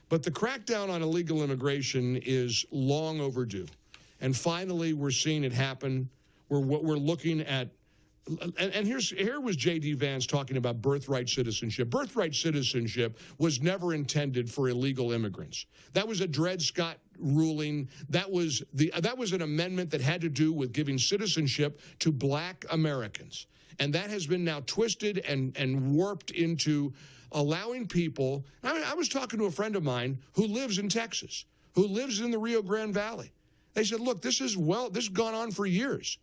But the crackdown on illegal immigration is long overdue. And finally, we're seeing it happen. We're looking at, and here was JD Vance talking about birthright citizenship. Birthright citizenship was never intended for illegal immigrants. That was a Dred Scott ruling. That was an amendment that had to do with giving citizenship to black Americans. And that has been now twisted and warped into allowing people. I was talking to a friend of mine who lives in Texas, who lives in the Rio Grande Valley. They said, look, this has gone on for years.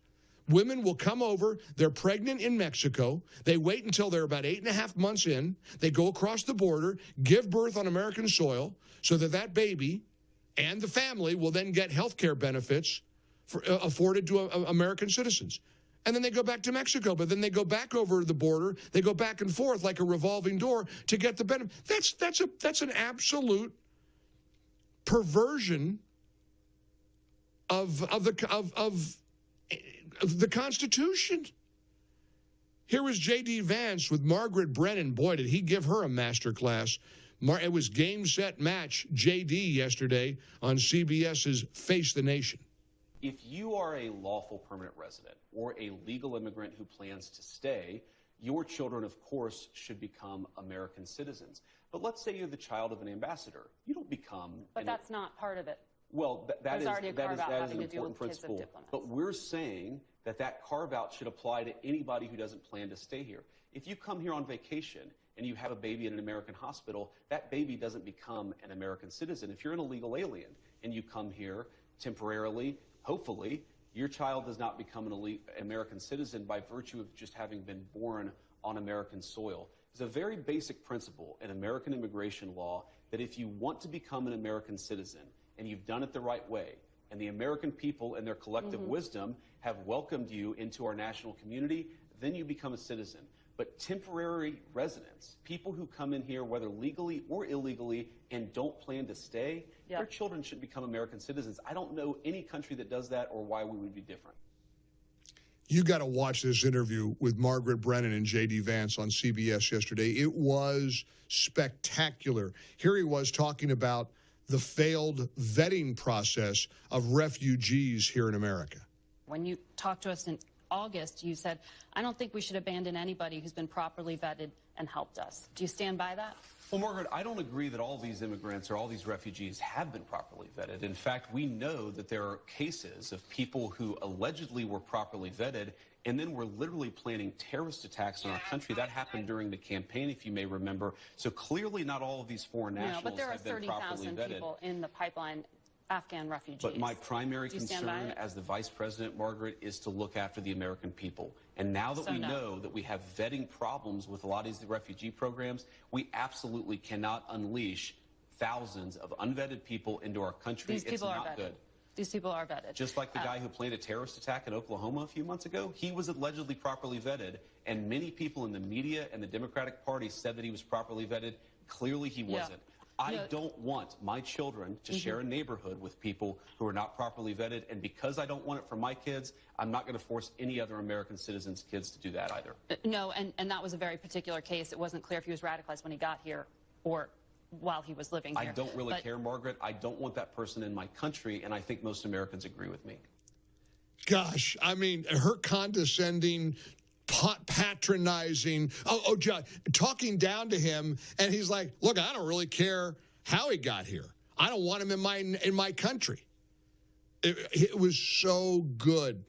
Women will come over, they're pregnant in Mexico, they wait until they're about 8.5 months in, they go across the border, give birth on American soil, so that baby and the family will then get health care benefits afforded to American citizens. And then they go back to Mexico, but then they go back over the border. They go back and forth like a revolving door to get the benefit. That's an absolute perversion of the Constitution. Here was JD Vance with Margret Brennan. Boy, did he give her a master class. It was game, set, match JD yesterday on CBS's Face the Nation. If you are a lawful permanent resident or a legal immigrant who plans to stay, your children, of course, should become American citizens. But let's say you're the child of an ambassador. You don't become... But that's not part of it. Well, that is an important principle. Diplomats. But we're saying that carve-out should apply to anybody who doesn't plan to stay here. If you come here on vacation and you have a baby in an American hospital, that baby doesn't become an American citizen. If you're an illegal alien and you come here temporarily, hopefully, your child does not become an American citizen by virtue of just having been born on American soil. It's a very basic principle in American immigration law that if you want to become an American citizen and you've done it the right way, and the American people in their collective wisdom have welcomed you into our national community, then you become a citizen. But temporary residents, people who come in here, whether legally or illegally, and don't plan to stay, their children should become American citizens. I don't know any country that does that or why we would be different. You got to watch this interview with Margret Brennan and JD Vance on CBS yesterday. It was spectacular. Here he was talking about the failed vetting process of refugees here in America. When you talked to us in August, you said, I don't think we should abandon anybody who's been properly vetted and helped us. Do you stand by that? Well, Margaret, I don't agree that all these immigrants or all these refugees have been properly vetted. In fact, we know that there are cases of people who allegedly were properly vetted and then were literally planning terrorist attacks on our country. That happened during the campaign, if you may remember. So clearly not all of these foreign nationals have been properly vetted. But there are 30,000 people in the pipeline, Afghan refugees. But my primary concern as the vice president, Margaret, is to look after the American people. And now that we know that we have vetting problems with a lot of these refugee programs, we absolutely cannot unleash thousands of unvetted people into our country. It's not good. These people are vetted. Just like the guy who planned a terrorist attack in Oklahoma a few months ago, he was allegedly properly vetted, and many people in the media and the Democratic Party said that he was properly vetted. Clearly he wasn't. I don't want my children to share a neighborhood with people who are not properly vetted, and because I don't want it for my kids, I'm not going to force any other American citizens' kids to do that either. No, and that was a very particular case. It wasn't clear if he was radicalized when he got here or while he was living here. I don't really care, Margaret. I don't want that person in my country, and I think most Americans agree with me. Gosh, I mean, her condescending, patronizing, talking down to him, and he's like, look, I don't really care how he got here. I don't want him in my country. It was so good.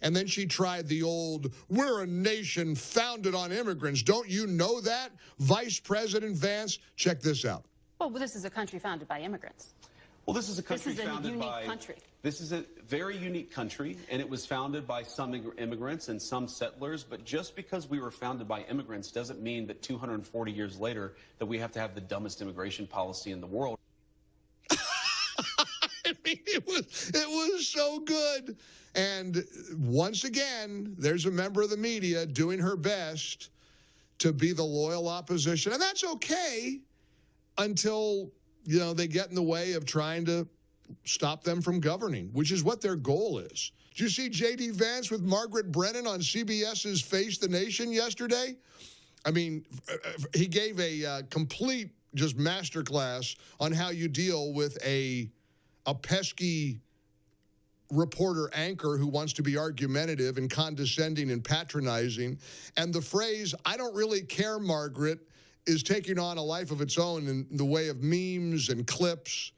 And then she tried the old, we're a nation founded on immigrants. Don't you know that? Vice President Vance, check this out. Well, this is a country founded by immigrants. Well, this is a country founded by... This is a unique country. This is a very unique country, and it was founded by some immigrants and some settlers. But just because we were founded by immigrants doesn't mean that 240 years later that we have to have the dumbest immigration policy in the world. I mean, it was so good. And once again, there's a member of the media doing her best to be the loyal opposition. And that's okay until, you know, they get in the way of trying to stop them from governing, which is what their goal is. Did you see JD Vance with Margret Brennan on CBS's Face the Nation yesterday? I mean, he gave a complete just masterclass on how you deal with a pesky reporter anchor who wants to be argumentative and condescending and patronizing. And the phrase, "I don't really care, Margaret," is taking on a life of its own in the way of memes and clips.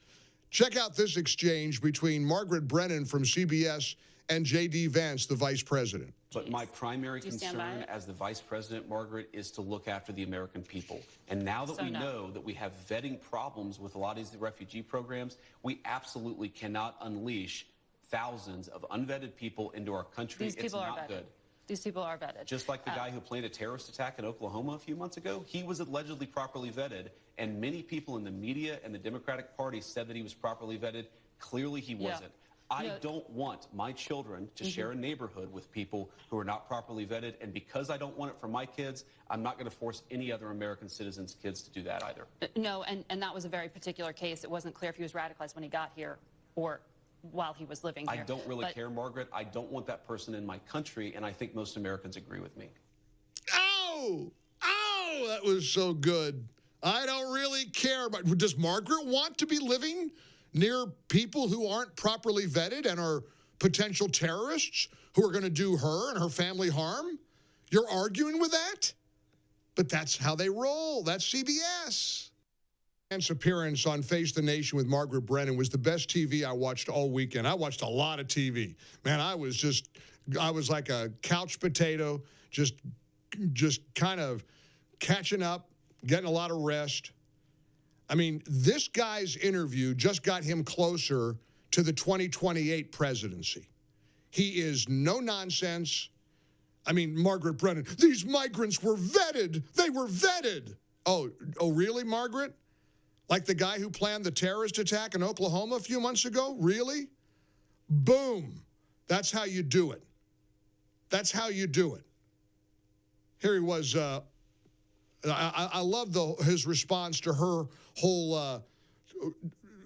Check out this exchange between Margret Brennan from CBS and JD Vance, the vice president. But my primary concern as the vice president, Margaret, is to look after the American people. And now that we know that we have vetting problems with a lot of these refugee programs, we absolutely cannot unleash thousands of unvetted people into our country. These people it's are not vetted. good. These people are vetted. Just like the guy who planned a terrorist attack in Oklahoma a few months ago, he was allegedly properly vetted, and many people in the media and the Democratic Party said that he was properly vetted. Clearly he wasn't. I don't want my children to share a neighborhood with people who are not properly vetted, and because I don't want it for my kids, I'm not going to force any other American citizens' kids to do that either. No, and that was a very particular case. It wasn't clear if he was radicalized when he got here or while he was living here. I don't really care, Margaret. I don't want that person in my country, and I think most Americans agree with me. Oh, that was so good. I don't really care. But does Margaret want to be living near people who aren't properly vetted and are potential terrorists who are going to do her and her family harm? You're arguing with that? But that's how they roll. That's CBS. Vance's appearance on Face the Nation with Margret Brennan was the best TV I watched all weekend. I watched a lot of TV. Man, I was like a couch potato, just kind of catching up, getting a lot of rest. I mean, this guy's interview just got him closer to the 2028 presidency. He is no nonsense. I mean, Margret Brennan, these migrants were vetted. They were vetted. Oh, really, Margaret? Like the guy who planned the terrorist attack in Oklahoma a few months ago? Really? Boom. That's how you do it. That's how you do it. Here he was. I love his response to her whole,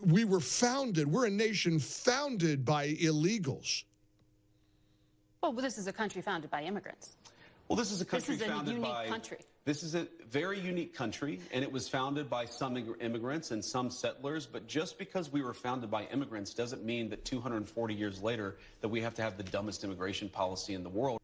we're a nation founded by illegals. Well, this is a country founded by immigrants. Well, this is a country founded by... country. This is a very unique country, and it was founded by some immigrants and some settlers. But just because we were founded by immigrants doesn't mean that 240 years later that we have to have the dumbest immigration policy in the world.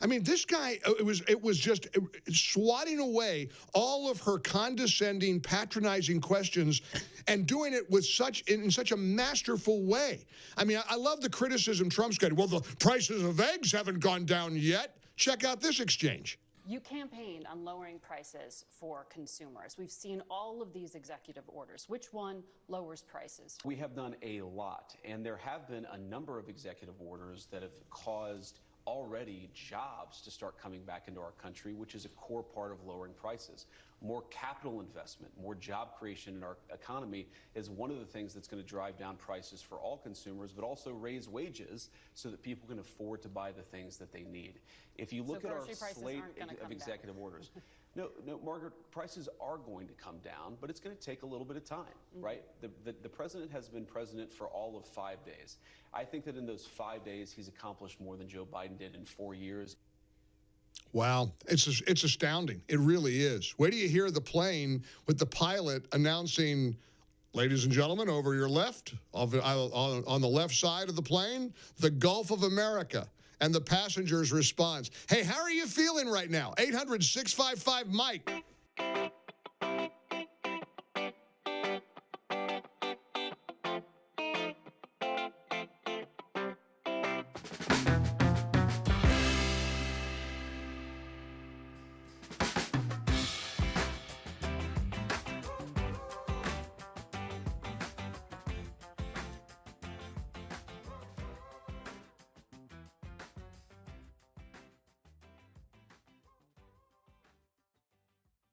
I mean, this guy, it was just swatting away all of her condescending, patronizing questions and doing it with in such a masterful way. I mean, I love the criticism Trump's getting. Well, the prices of eggs haven't gone down yet. Check out this exchange. You campaigned on lowering prices for consumers. We've seen all of these executive orders. Which one lowers prices? We have done a lot, and there have been a number of executive orders that have caused already jobs to start coming back into our country, which is a core part of lowering prices. More capital investment, more job creation in our economy is one of the things that's going to drive down prices for all consumers, but also raise wages so that people can afford to buy the things that they need. If you look at our slate of executive orders, no, Margaret, prices are going to come down, but it's going to take a little bit of time, right? The president has been president for all of 5 days. I think that in those 5 days, he's accomplished more than Joe Biden did in 4 years. Wow, it's astounding. It really is. Wait till you hear the plane with the pilot announcing, ladies and gentlemen, over your left, on the left side of the plane, the Gulf of America. And the passenger's response, hey, how are you feeling right now? 800-655-MIKE.